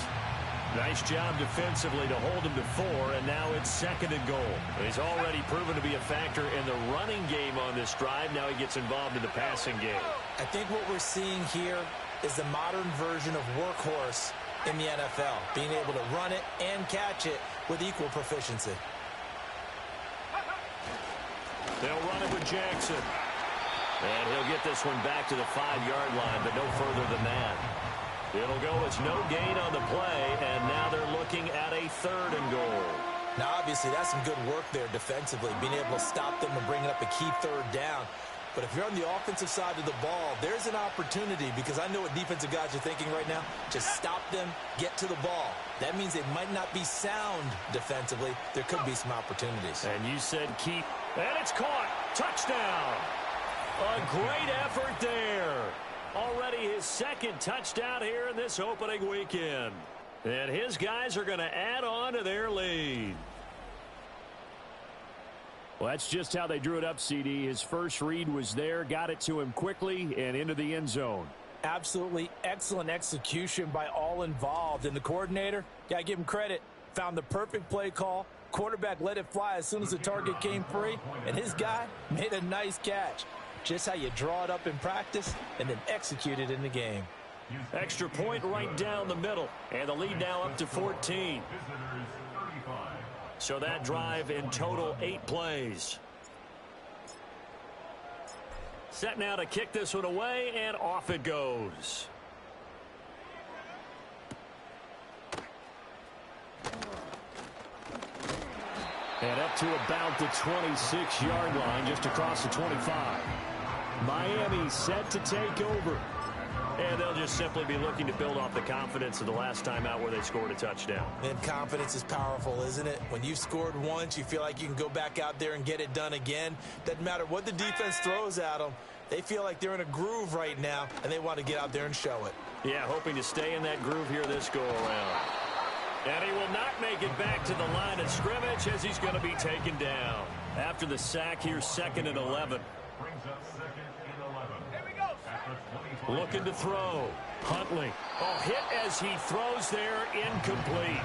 Nice job defensively to hold him to 4, and now it's 2nd and goal. He's already proven to be a factor in the running game on this drive. Now he gets involved in the passing game. I think what we're seeing here is the modern version of workhorse in the NFL, being able to run it and catch it with equal proficiency. They'll run it with Jackson. And he'll get this one back to the 5-yard line, but no further than that. It'll go as no gain on the play, and now they're looking at a 3rd and goal. Now, obviously, that's some good work there defensively, being able to stop them and bringing up a key 3rd down. But if you're on the offensive side of the ball, there's an opportunity, because I know what defensive guys are thinking right now. Just stop them, get to the ball. That means they might not be sound defensively. There could be some opportunities. And you said keep, and it's caught. Touchdown. A great effort there. Already his 2nd touchdown here in this opening weekend. And his guys are going to add on to their lead. Well, that's just how they drew it up, CD. His first read was there, got it to him quickly, and into the end zone. Absolutely excellent execution by all involved. And the coordinator, got to give him credit, found the perfect play call. Quarterback let it fly as soon as the target came free, and his guy made a nice catch. Just how you draw it up in practice and then execute it in the game. Extra point right down the middle, and the lead now up to 14. So that drive in total 8 plays. Set now to kick this one away, and off it goes. And up to about the 26-yard line, just across the 25. Miami set to take over. And they'll just simply be looking to build off the confidence of the last time out where they scored a touchdown. And confidence is powerful, isn't it? When you've scored once, you feel like you can go back out there and get it done again. Doesn't matter what the defense throws at them. They feel like they're in a groove right now, and they want to get out there and show it. Yeah, hoping to stay in that groove here this go-around. And he will not make it back to the line of scrimmage as he's going to be taken down. After the sack, here's 2nd and 11. Looking to throw. Huntley. Oh, hit as he throws there, incomplete.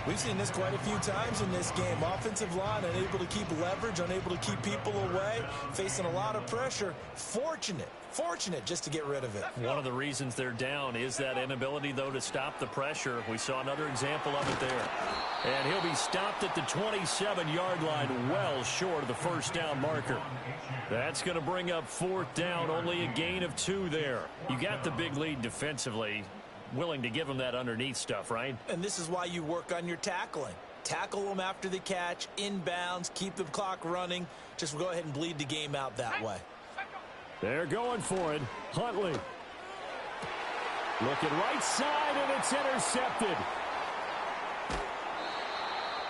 We've seen this quite a few times in this game. Offensive line unable to keep leverage, unable to keep people away, facing a lot of pressure. Fortunate just to get rid of it. One of the reasons they're down is that inability, though, to stop the pressure. We saw another example of it there. And he'll be stopped at the 27-yard line, well short of the first down marker. That's going to bring up 4th down, only a gain of 2 there. You got the big lead defensively, willing to give them that underneath stuff, right? And this is why you work on your tackling. Tackle them after the catch, inbounds, keep the clock running. Just go ahead and bleed the game out that way. They're going for it. Huntley. Looking right side, and it's intercepted.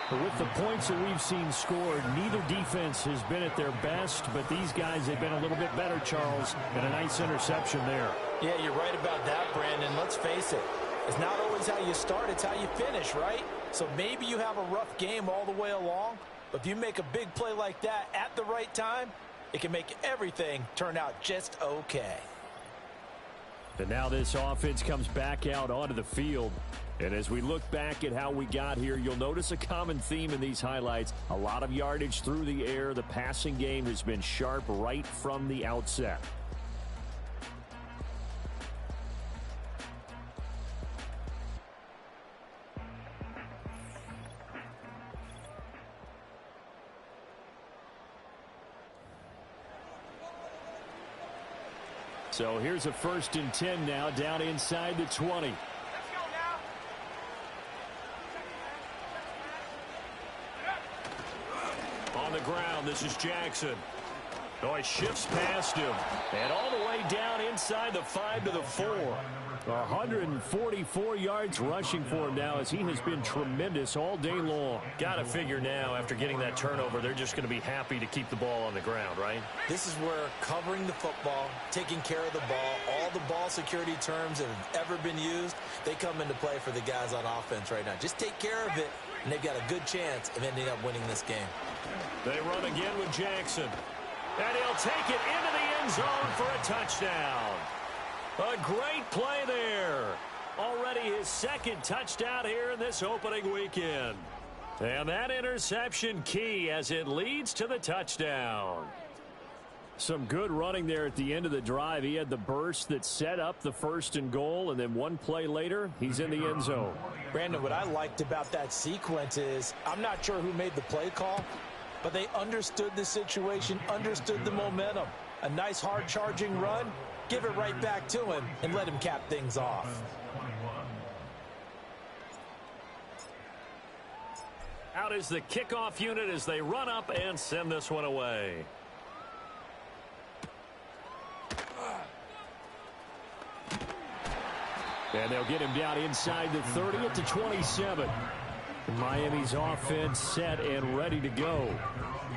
But with the points that we've seen scored, neither defense has been at their best, but these guys have been a little bit better, Charles, and a nice interception there. Yeah, you're right about that, Brandon. Let's face it. It's not always how you start, it's how you finish, right? So maybe you have a rough game all the way along, but if you make a big play like that at the right time, it can make everything turn out just okay. And now this offense comes back out onto the field. And as we look back at how we got here, you'll notice a common theme in these highlights. A lot of yardage through the air. The passing game has been sharp right from the outset. So here's a 1st and 10 now, down inside the 20. On the ground, this is Jackson. Oh, he shifts past him. And all the way down inside the 5 to the 4. 144 yards rushing for him now as he has been tremendous all day long. Got to figure now, after getting that turnover, they're just going to be happy to keep the ball on the ground, right? This is where covering the football, taking care of the ball, all the ball security terms that have ever been used, they come into play for the guys on offense right now. Just take care of it, and they've got a good chance of ending up winning this game. They run again with Jackson. And he'll take it into the end zone for a touchdown. A great play there. Already his 2nd touchdown here in this opening weekend. And that interception key as it leads to the touchdown. Some good running there at the end of the drive. He had the burst that set up the 1st and goal, and then one play later, he's in the end zone. Brandon, what I liked about that sequence is I'm not sure who made the play call, but they understood the situation, understood the momentum. A nice hard-charging run, give it right back to him, and let him cap things off. Out is the kickoff unit as they run up and send this one away. And they'll get him down inside the 30 at the 27. Miami's offense set and ready to go.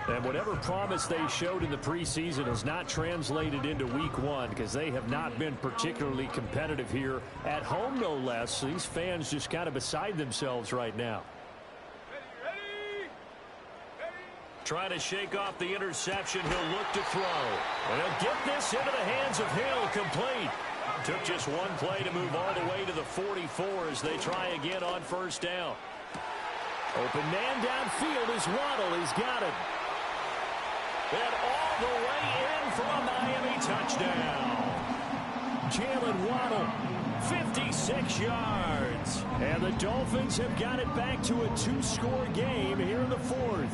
And whatever promise they showed in the preseason has not translated into week 1 because they have not been particularly competitive here at home, no less. These fans just kind of beside themselves right now. Trying to shake off the interception. He'll look to throw. And he'll get this into the hands of Hill, complete. Took just one play to move all the way to the 44 as they try again on 1st down. Open man downfield is Waddle. He's got it. And all the way in for a Miami touchdown. Jalen Waddle, 56 yards. And the Dolphins have got it back to a 2-score game here in the 4th.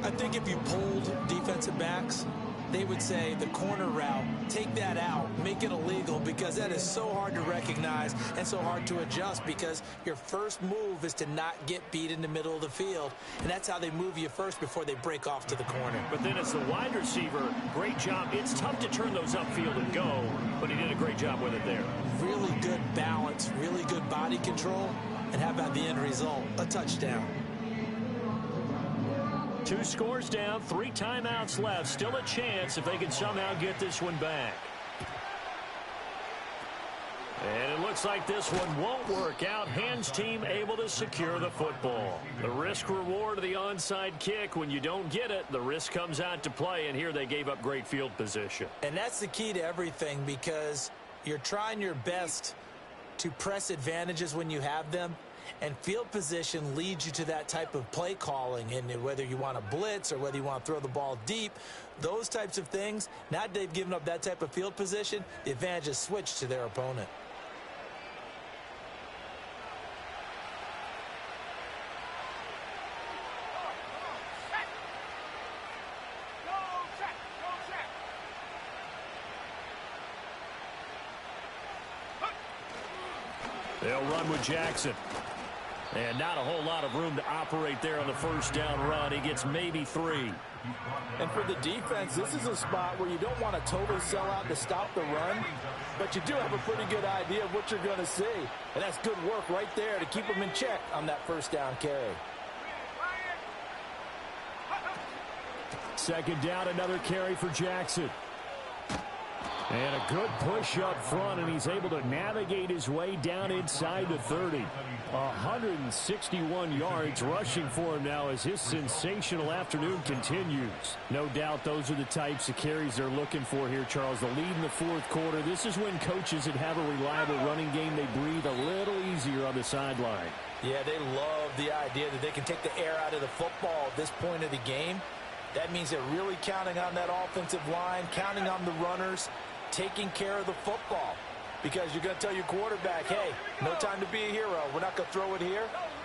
I think if you polled defensive backs, they would say the corner route, take that out, make it illegal, because that is so hard to recognize and so hard to adjust, because your first move is to not get beat in the middle of the field, and that's how they move you first before they break off to the corner. But then as the wide receiver, great job. It's tough to turn those upfield and go, but he did a great job with it there. Really good balance, really good body control, and how about the end result? A touchdown. 2 scores down, 3 timeouts left. Still a chance if they can somehow get this one back. And it looks like this one won't work out. Hands team able to secure the football. The risk reward of the onside kick. When you don't get it, the risk comes out to play, and here they gave up great field position. And that's the key to everything, because you're trying your best to press advantages when you have them. And field position leads you to that type of play calling, and whether you want to blitz or whether you want to throw the ball deep, those types of things, now that they've given up that type of field position, the advantage is switched to their opponent. They'll run with Jackson. And not a whole lot of room to operate there on the 1st down run. He gets maybe 3. And for the defense, this is a spot where you don't want to totally sell out to stop the run, but you do have a pretty good idea of what you're going to see. And that's good work right there to keep them in check on that 1st down carry. 2nd down, another carry for Jackson. And a good push up front, and he's able to navigate his way down inside the 30. 161 yards rushing for him now as his sensational afternoon continues. No doubt those are the types of carries they're looking for here, Charles. The lead in the 4th quarter. This is when coaches that have a reliable running game, they breathe a little easier on the sideline. Yeah, they love the idea that they can take the air out of the football at this point of the game. That means they're really counting on that offensive line, counting on the runners, taking care of the football, because you're going to tell your quarterback, hey, no time to be a hero. We're not going to throw it here.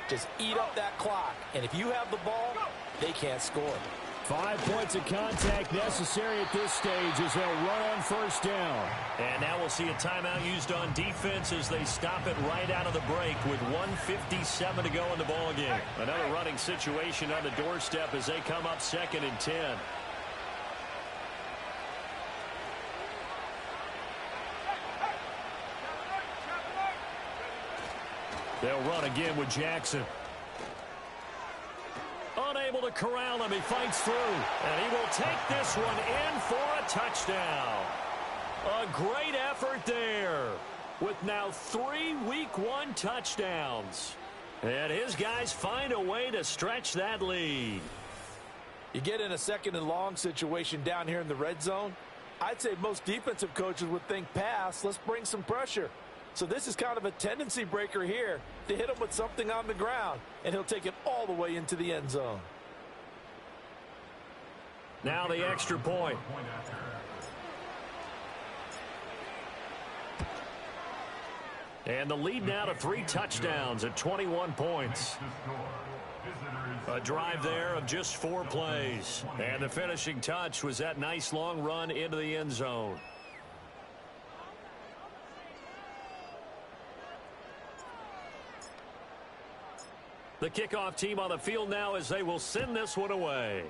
Just eat up that clock. And if you have the ball, they can't score. 5 points of contact necessary at this stage as they'll run on first down. And now we'll see a timeout used on defense as they stop it right out of the break with 1:57 to go in the ballgame. Another running situation on the doorstep as they come up 2nd and 10. They'll run again with Jackson. Unable to corral him. He fights through. And he will take this one in for a touchdown. A great effort there with now 3 Week 1 touchdowns. And his guys find a way to stretch that lead. You get in a 2nd and long situation down here in the red zone. I'd say most defensive coaches would think pass. Let's bring some pressure. So this is kind of a tendency breaker here to hit him with something on the ground, and he'll take it all the way into the end zone. Now the extra point. And the lead now to 3 touchdowns at 21 points. A drive there of just 4 plays. And the finishing touch was that nice long run into the end zone. The kickoff team on the field now as they will send this one away.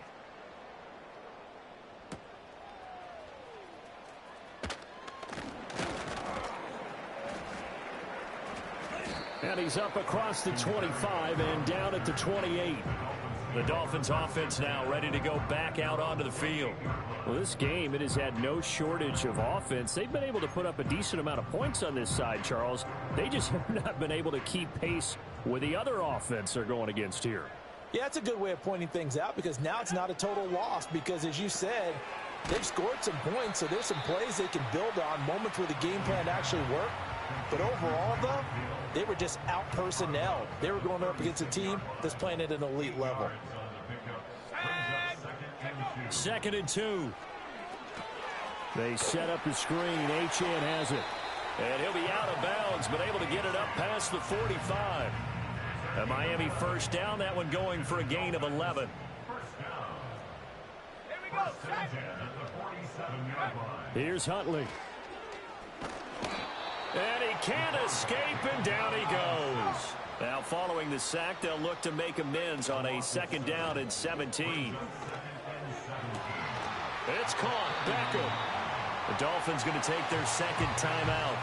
And he's up across the 25 and down at the 28. The Dolphins offense now ready to go back out onto the field. Well, this game, it has had no shortage of offense. They've been able to put up a decent amount of points on this side, Charles. They just have not been able to keep pace with the other offense they're going against here. Yeah, it's a good way of pointing things out because now it's not a total loss because, as you said, they've scored some points, so there's some plays they can build on, moments where the game plan actually worked. But overall, though, they were just out-personnelled. They were going up against a team that's playing at an elite level. 2nd and 2. They set up the screen. Achane has it. And he'll be out of bounds, but able to get it up past the 45. A Miami first down, that one going for a gain of 11. Here's Huntley. And he can't escape, and down he goes. Now following the sack, they'll look to make amends on a 2nd down and 17. It's caught. Beckham. The Dolphins going to take their 2nd timeout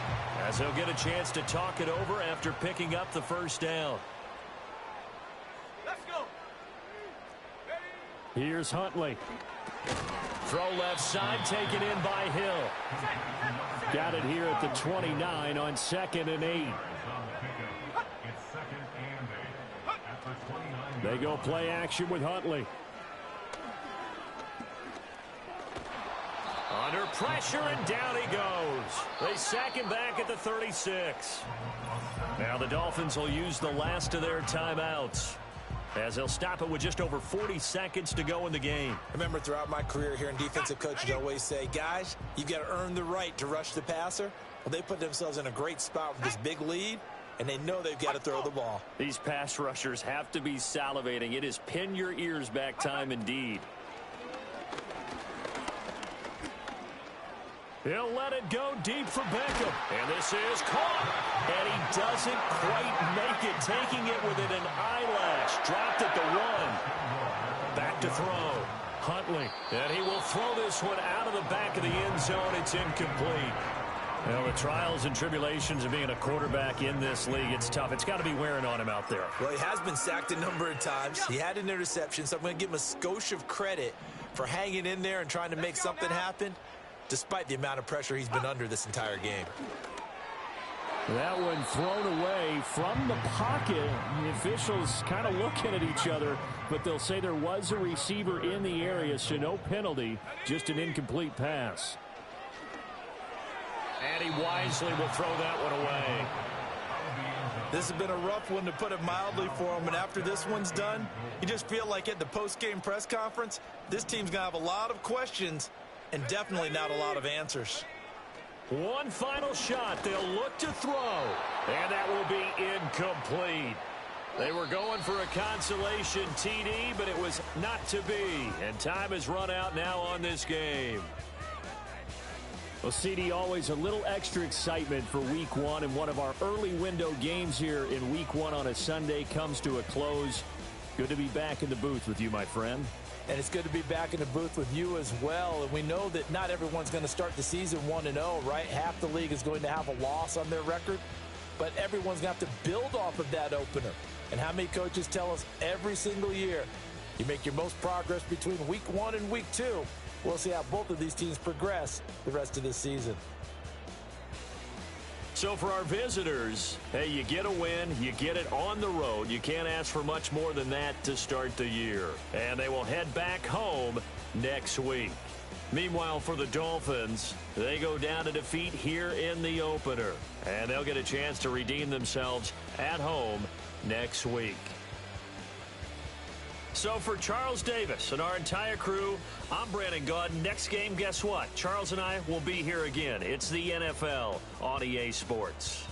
as they'll get a chance to talk it over after picking up the first down. Let's go. Here's Huntley. Throw left side, taken in by Hill. Got it here at the 29 on 2nd and 8. They go play action with Huntley. Under pressure, and down he goes. They sack him back at the 36. Now the Dolphins will use the last of their timeouts as they'll stop it with just over 40 seconds to go in the game. Remember, throughout my career here in defensive coaches, I always say, guys, you've got to earn the right to rush the passer. Well, they put themselves in a great spot with this big lead, and they know they've got to throw the ball. These pass rushers have to be salivating. It is pin your ears back time indeed. He'll let it go deep for Beckham. And this is caught. And he doesn't quite make it, taking it within an eyelash. Dropped at the 1. Back to throw. Huntley. And he will throw this one out of the back of the end zone. It's incomplete. Well, the trials and tribulations of being a quarterback in this league, it's tough. It's got to be wearing on him out there. Well, he has been sacked a number of times. He had an interception, so I'm going to give him a skosh of credit for hanging in there and trying to make something happen, despite the amount of pressure he's been under this entire game. That one thrown away from the pocket. The officials kind of looking at each other, but they'll say there was a receiver in the area, so no penalty, just an incomplete pass. And he wisely will throw that one away. This has been a rough one, to put it mildly, for him, and after this one's done, you just feel like at the post-game press conference, this team's going to have a lot of questions and definitely not a lot of answers. One final shot. They'll look to throw. And that will be incomplete. They were going for a consolation TD, but it was not to be. And time has run out now on this game. Well, CD, always a little extra excitement for Week 1, and one of our early window games here in Week 1 on a Sunday comes to a close. Good to be back in the booth with you, my friend. And it's good to be back in the booth with you as well. And we know that not everyone's going to start the season 1-0, right? Half the league is going to have a loss on their record, but everyone's going to have to build off of that opener. And how many coaches tell us every single year, you make your most progress between Week 1 and Week 2. We'll see how both of these teams progress the rest of this season. So for our visitors, hey, you get a win, you get it on the road. You can't ask for much more than that to start the year. And they will head back home next week. Meanwhile, for the Dolphins, they go down to defeat here in the opener. And they'll get a chance to redeem themselves at home next week. So for Charles Davis and our entire crew, I'm Brandon Gaudin. Next game, guess what? Charles and I will be here again. It's the NFL on EA Sports.